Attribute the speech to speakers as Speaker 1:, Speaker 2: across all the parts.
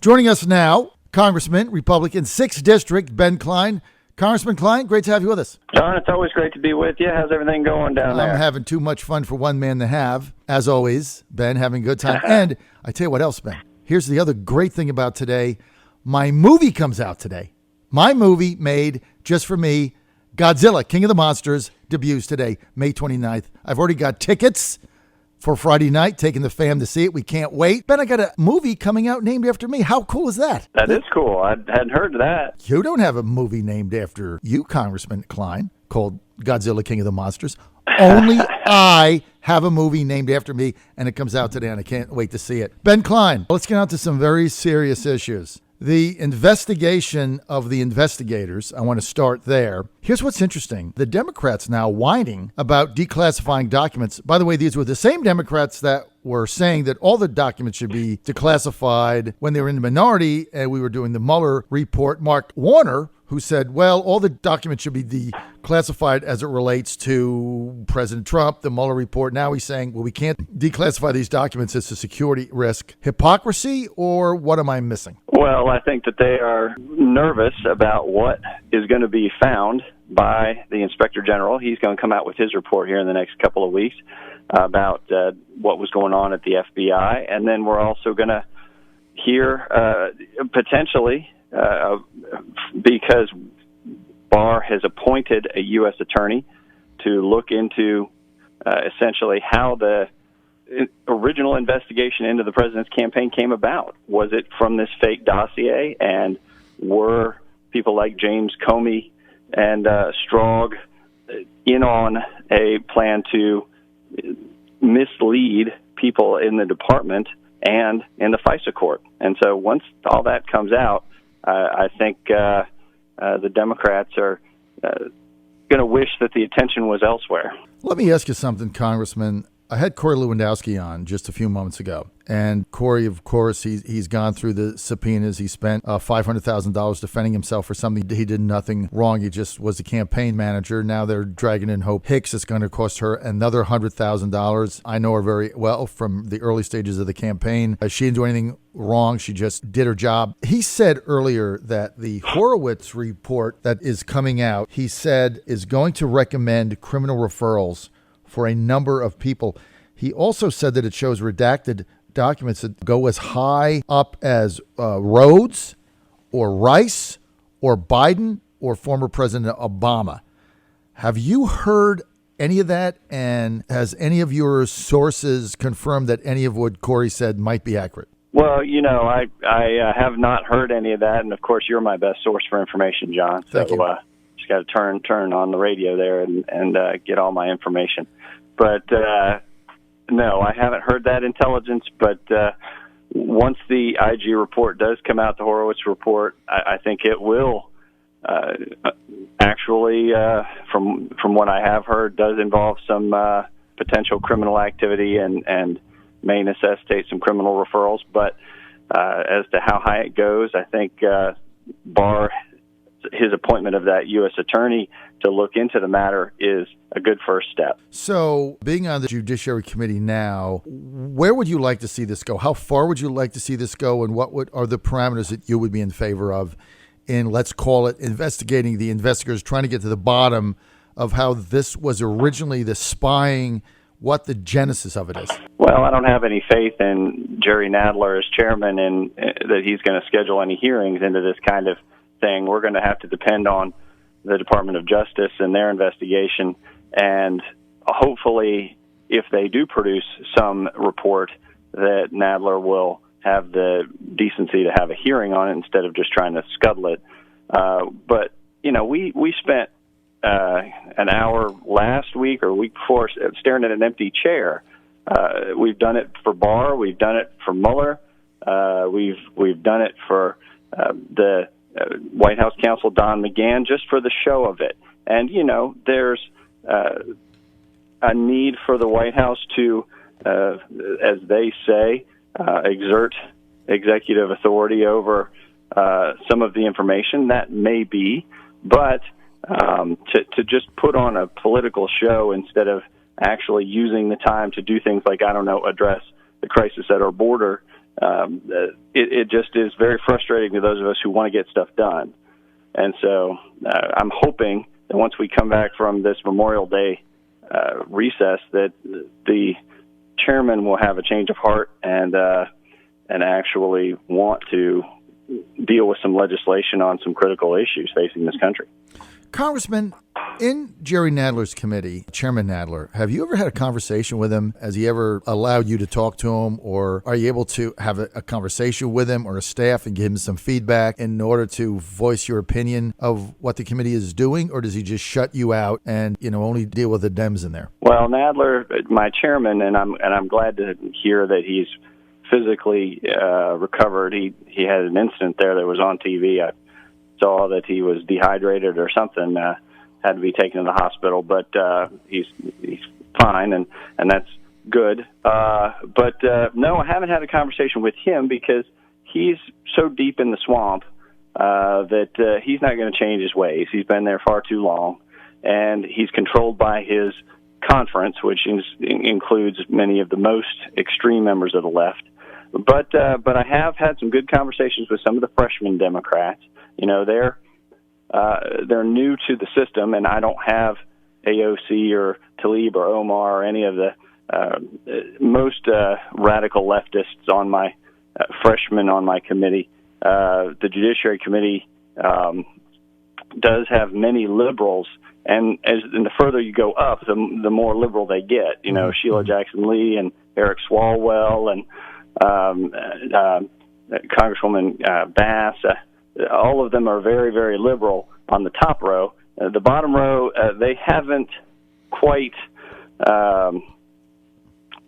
Speaker 1: Joining us now, Congressman, Republican, 6th District, Ben Cline. Congressman Cline, great to have you with us.
Speaker 2: John, it's always great to be with you. How's everything going down there?
Speaker 1: I'm having too much fun for one man to have. As always, Ben, having a good time. And I tell you what else, Ben. Here's the other great thing about today. My movie comes out today. My movie made just for me, Godzilla, King of the Monsters, debuts today, May 29th. I've already got tickets for Friday night, taking the fam to see it. We can't wait. Ben, I got a movie coming out named after me. How cool is that?
Speaker 2: That is cool. I hadn't heard of that.
Speaker 1: You don't have a movie named after you, Congressman Cline, called Godzilla, King of the Monsters. Only I have a movie named after me, and it comes out today, and I can't wait to see it. Ben Cline, let's get on to some very serious issues. The investigation of the investigators, I want to start there. Here's what's interesting. The Democrats now whining about declassifying documents. By the way, these were the same Democrats that were saying that all the documents should be declassified when they were in the minority, and we were doing the Mueller report. Mark Warner, who said, well, all the documents should be declassified as it relates to President Trump, the Mueller report. Now he's saying, well, we can't declassify these documents. It's a security risk. Hypocrisy, or what am I missing?
Speaker 2: Well, I think that they are nervous about what is going to be found by the Inspector General. He's going to come out with his report here in the next couple of weeks about what was going on at the FBI. And then we're also going to hear potentially, because Barr has appointed a U.S. attorney to look into essentially how the original investigation into the president's campaign came about. Was it from this fake dossier, and were people like James Comey and Strog in on a plan to mislead people in the department and in the FISA court? And so once all that comes out, I think the Democrats are going to wish that the attention was elsewhere.
Speaker 1: Let me ask you something, Congressman. I had Corey Lewandowski on just a few moments ago. And Corey, of course, he's gone through the subpoenas. He spent $500,000 defending himself for something he did nothing wrong. He just was a campaign manager. Now they're dragging in Hope Hicks. It's going to cost her another $100,000. I know her very well from the early stages of the campaign. She didn't do anything wrong. She just did her job. He said earlier that the Horowitz report that is coming out, he said, is going to recommend criminal referrals for a number of people. He also said that it shows redacted documents that go as high up as Rhodes or Rice or Biden or former President Obama. Have you heard any of that? And has any of your sources confirmed that any of what Corey said might be accurate?
Speaker 2: Well, you know, I have not heard any of that. And, of course, you're my best source for information, John.
Speaker 1: Thank you.
Speaker 2: Just got to turn on the radio there and get all my information. But, no, I haven't heard that intelligence. But once the IG report does come out, the Horowitz report, I think it will actually, from what I have heard, does involve some potential criminal activity and may necessitate some criminal referrals. But as to how high it goes, I think Barr, his appointment of that U.S. attorney to look into the matter is a good first step.
Speaker 1: So being on the Judiciary Committee now, where would you like to see this go? How far would you like to see this go? And what are the parameters that you would be in favor of in, let's call it, investigating the investigators, trying to get to the bottom of how this was originally the spying, what the genesis of it is?
Speaker 2: Well, I don't have any faith in Jerry Nadler as chairman and that he's going to schedule any hearings into this kind of thing. We're going to have to depend on the Department of Justice and their investigation, and hopefully if they do produce some report that Nadler will have the decency to have a hearing on it instead of just trying to scuttle it. But, you know, we spent an hour last week or week before staring at an empty chair. We've done it for Barr. We've done it for Mueller. We've done it for the White House counsel Don McGahn, just for the show of it. And, you know, there's a need for the White House to, as they say, exert executive authority over some of the information. That may be, but to just put on a political show instead of actually using the time to do things like, I don't know, address the crisis at our border it just is very frustrating to those of us who want to get stuff done. And so I'm hoping that once we come back from this Memorial Day recess, that the chairman will have a change of heart and actually want to deal with some legislation on some critical issues facing this country.
Speaker 1: Congressman, in Jerry Nadler's committee, Chairman Nadler, have you ever had a conversation with him? Has he ever allowed you to talk to him, or are you able to have a conversation with him or a staff and give him some feedback in order to voice your opinion of what the committee is doing, or does he just shut you out and only deal with the Dems in there?
Speaker 2: Well, Nadler, my chairman, and I'm glad to hear that he's physically recovered. He had an incident there that was on TV. I saw that he was dehydrated or something, had to be taken to the hospital, but he's fine, and that's good. But no, I haven't had a conversation with him because he's so deep in the swamp that he's not going to change his ways. He's been there far too long, and he's controlled by his conference, which includes many of the most extreme members of the left. But I have had some good conversations with some of the freshman Democrats. They're new to the system, and I don't have AOC or Tlaib or Omar or any of the most radical leftists on my freshmen on my committee. The Judiciary Committee does have many liberals, and the further you go up, the more liberal they get. Sheila Jackson Lee and Eric Swalwell and Congresswoman Bass. All of them are very, very liberal on the top row. The bottom row, they haven't quite,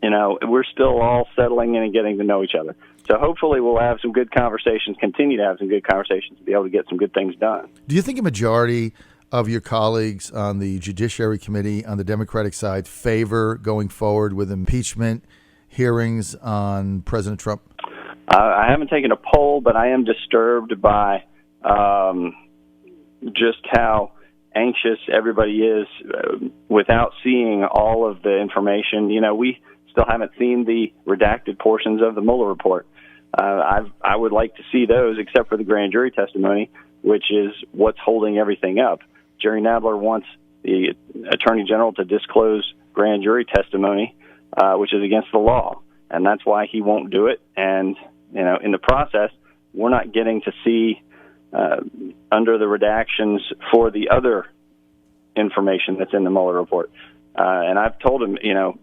Speaker 2: we're still all settling in and getting to know each other. So hopefully we'll have some good conversations, continue to have some good conversations to be able to get some good things done.
Speaker 1: Do you think a majority of your colleagues on the Judiciary Committee on the Democratic side favor going forward with impeachment hearings on President Trump?
Speaker 2: I haven't taken a poll, but I am disturbed by just how anxious everybody is without seeing all of the information. We still haven't seen the redacted portions of the Mueller report. I would like to see those, except for the grand jury testimony, which is what's holding everything up. Jerry Nadler wants the Attorney General to disclose grand jury testimony, which is against the law, and that's why he won't do it. And in the process, we're not getting to see under the redactions for the other information that's in the Mueller report. And I've told him,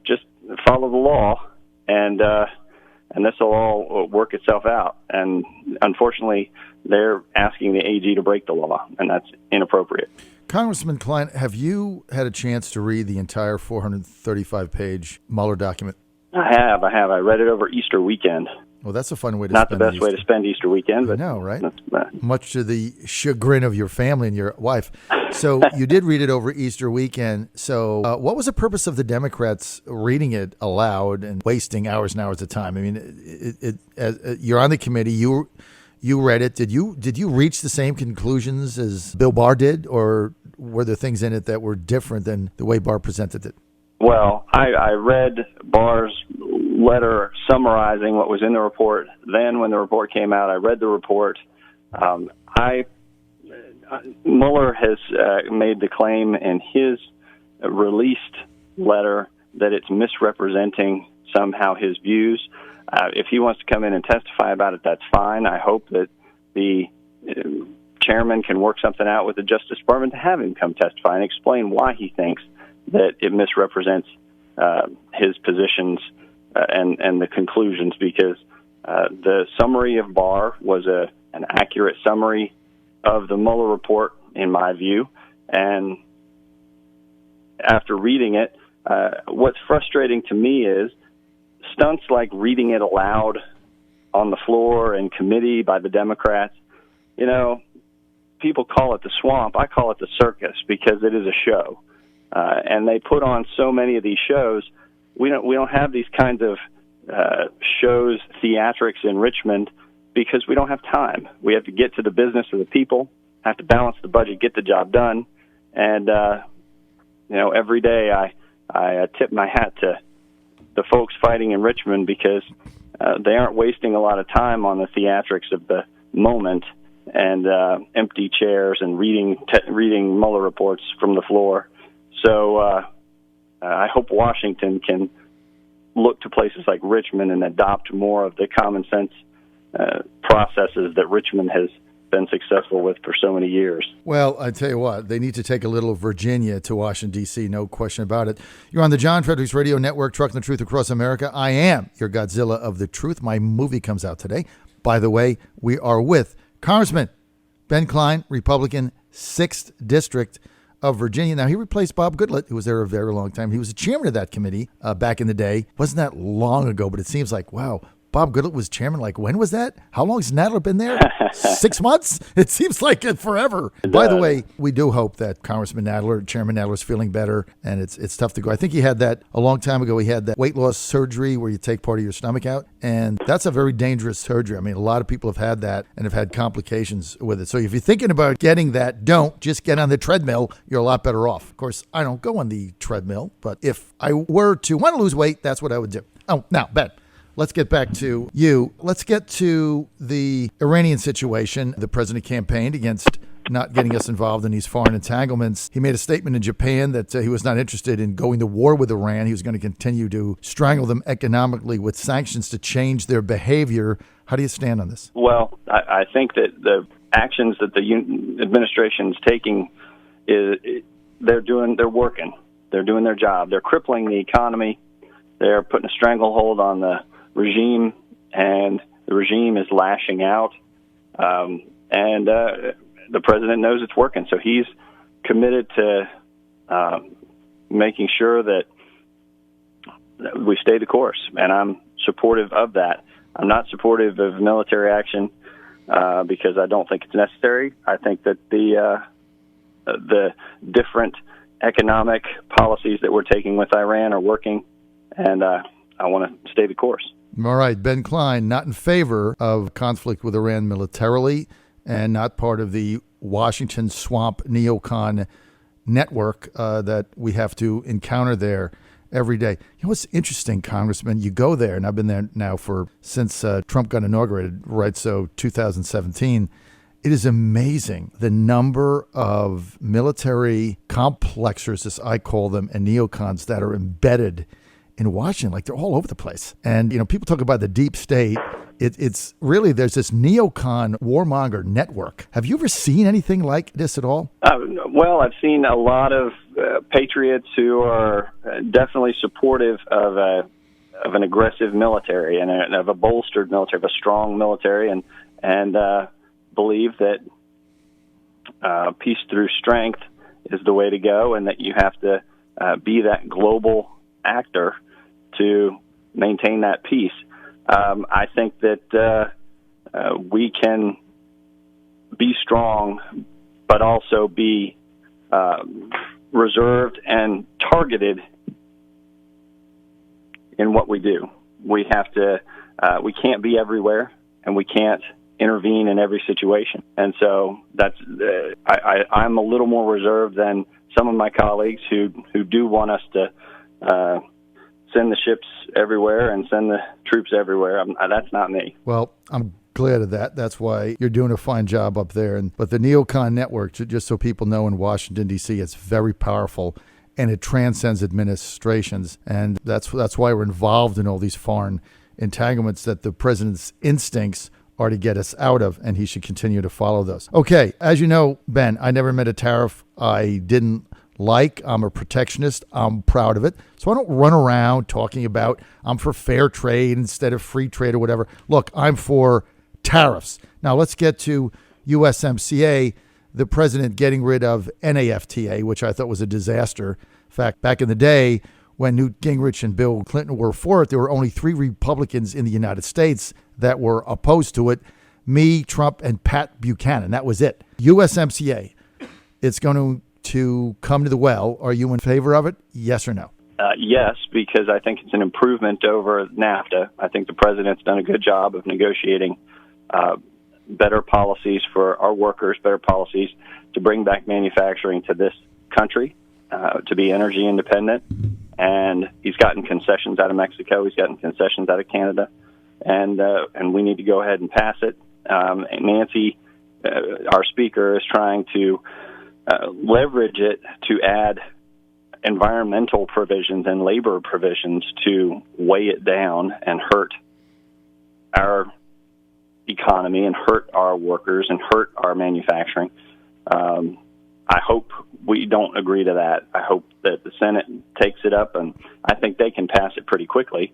Speaker 2: just follow the law, and this will all work itself out. And unfortunately, they're asking the AG to break the law, and that's inappropriate.
Speaker 1: Congressman Cline, have you had a chance to read the entire 435-page Mueller document?
Speaker 2: I have. I read it over Easter weekend.
Speaker 1: Well, that's a fun way to
Speaker 2: Not
Speaker 1: spend
Speaker 2: the best way to spend Easter weekend. But
Speaker 1: I know, right? Much to the chagrin of your family and your wife. So you did read it over Easter weekend. So what was the purpose of the Democrats reading it aloud and wasting hours and hours of time? I mean, you're on the committee. You read it. Did you reach the same conclusions as Bill Barr did, or were there things in it that were different than the way Barr presented it?
Speaker 2: Well, I read Barr's letter summarizing what was in the report. Then when the report came out, I read the report. Mueller has made the claim in his released letter that it's misrepresenting somehow his views. If he wants to come in and testify about it, that's fine. I hope that the chairman can work something out with the Justice Department to have him come testify and explain why he thinks that it misrepresents his positions and the conclusions, because the summary of Barr was an accurate summary of the Mueller report, in my view. And after reading it, what's frustrating to me is stunts like reading it aloud on the floor in committee by the Democrats. People call it the swamp. I call it the circus, because it is a show. And they put on so many of these shows. We don't have these kinds of shows, theatrics in Richmond, because we don't have time. We have to get to the business of the people, have to balance the budget, get the job done. And, every day I tip my hat to the folks fighting in Richmond, because they aren't wasting a lot of time on the theatrics of the moment and empty chairs and reading Mueller reports from the floor. So I hope Washington can look to places like Richmond and adopt more of the common sense processes that Richmond has been successful with for so many years.
Speaker 1: Well, I tell you what, they need to take a little Virginia to Washington, D.C., no question about it. You're on the John Fredericks Radio Network, Trucking the Truth Across America. I am your Godzilla of the Truth. My movie comes out today. By the way, we are with Congressman Ben Cline, Republican, 6th District of Virginia. Now, he replaced Bob Goodlatte, who was there a very long time. He was the chairman of that committee back in the day. Wasn't that long ago, but it seems like, wow, Bob Goodlatte was chairman. Like, when was that? How long has Nadler been there? 6 months? It seems like it forever. By the way, we do hope that Congressman Nadler, Chairman Nadler, is feeling better, and it's tough to go. I think he had that a long time ago. He had that weight loss surgery where you take part of your stomach out, and that's a very dangerous surgery. I mean, a lot of people have had that and have had complications with it. So if you're thinking about getting that, don't just get on the treadmill. You're a lot better off. Of course, I don't go on the treadmill, but if I were to want to lose weight, that's what I would do. Oh, now, Ben, let's get back to you. Let's get to the Iranian situation. The president campaigned against not getting us involved in these foreign entanglements. He made a statement in Japan that he was not interested in going to war with Iran. He was going to continue to strangle them economically with sanctions to change their behavior. How do you stand on this?
Speaker 2: Well, I think that the actions that the administration is taking, they're working. They're doing their job. They're crippling the economy. They're putting a stranglehold on the regime, and the regime is lashing out, and the president knows it's working, so he's committed to making sure that we stay the course, and I'm supportive of that. I'm not supportive of military action because I don't think it's necessary. I think that the different economic policies that we're taking with Iran are working, and I want to stay the course.
Speaker 1: All right, Ben Cline, not in favor of conflict with Iran militarily and not part of the Washington swamp neocon network that we have to encounter there every day. You know what's interesting, Congressman? You go there, and I've been there now since Trump got inaugurated, right, so 2017. It is amazing the number of military complexers, as I call them, and neocons that are embedded in Washington. Like, they're all over the place. And, people talk about the deep state. It's really, there's this neocon warmonger network. Have you ever seen anything like this at all?
Speaker 2: Well, I've seen a lot of patriots who are definitely supportive of an aggressive military and of a bolstered military, of a strong military, and believe that peace through strength is the way to go, and that you have to be that global actor to maintain that peace. I think that we can be strong, but also be reserved and targeted in what we do. We have to. We can't be everywhere, and we can't intervene in every situation. And so that's. I'm a little more reserved than some of my colleagues who do want us to send the ships everywhere and send the troops everywhere. That's not me.
Speaker 1: Well, I'm glad of that. That's why you're doing a fine job up there. But the neocon network, just so people know, in Washington, D.C., it's very powerful, and it transcends administrations. And that's why we're involved in all these foreign entanglements that the president's instincts are to get us out of, and he should continue to follow those. Okay, as you know, Ben, I never met a tariff I didn't like. I'm a protectionist. I'm proud of it. So I don't run around talking about I'm for fair trade instead of free trade or whatever. Look, I'm for tariffs. Now let's get to USMCA, the president getting rid of NAFTA, which I thought was a disaster. In fact, back in the day when Newt Gingrich and Bill Clinton were for it, there were only 3 Republicans in the United States that were opposed to it. Me, Trump, and Pat Buchanan. That was it. USMCA, it's going to come to the well. Are you in favor of it? Yes or no?
Speaker 2: Yes, because I think it's an improvement over NAFTA. I think the president's done a good job of negotiating better policies for our workers, better policies to bring back manufacturing to this country, to be energy independent. And he's gotten concessions out of Mexico. He's gotten concessions out of Canada. and we need to go ahead and pass it. Nancy, our speaker, is trying to leverage it to add environmental provisions and labor provisions to weigh it down and hurt our economy and hurt our workers and hurt our manufacturing. I hope we don't agree to that. I hope that the Senate takes it up, and I think they can pass it pretty quickly.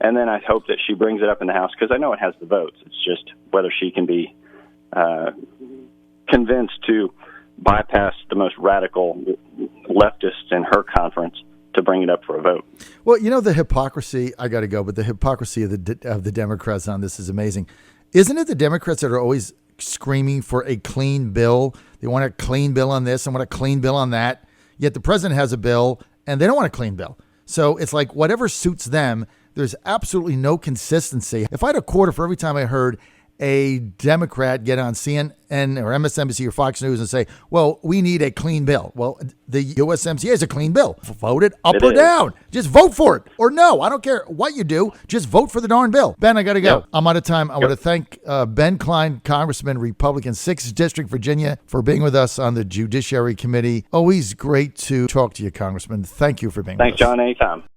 Speaker 2: And then I hope that she brings it up in the House, because I know it has the votes. It's just whether she can be convinced to bypass the most radical leftists in her conference to bring it up for a vote.
Speaker 1: Well, the hypocrisy, I got to go, but the hypocrisy of the Democrats on this is amazing. Isn't it the Democrats that are always screaming for a clean bill? They want a clean bill on this and want a clean bill on that. Yet the president has a bill and they don't want a clean bill. So it's like whatever suits them. There's absolutely no consistency. If I had a quarter for every time I heard a Democrat get on CNN or MSNBC or Fox News and say, well, we need a clean bill. Well, the USMCA is a clean bill. Vote it up or down. Just vote for it. Or no, I don't care what you do. Just vote for the darn bill. Ben, I got to go. Yep. I'm out of time. I want to thank Ben Cline, Congressman, Republican, 6th District, Virginia, for being with us on the Judiciary Committee. Always great to talk to you, Congressman. Thank you for being with us.
Speaker 2: Thanks, John. Anytime.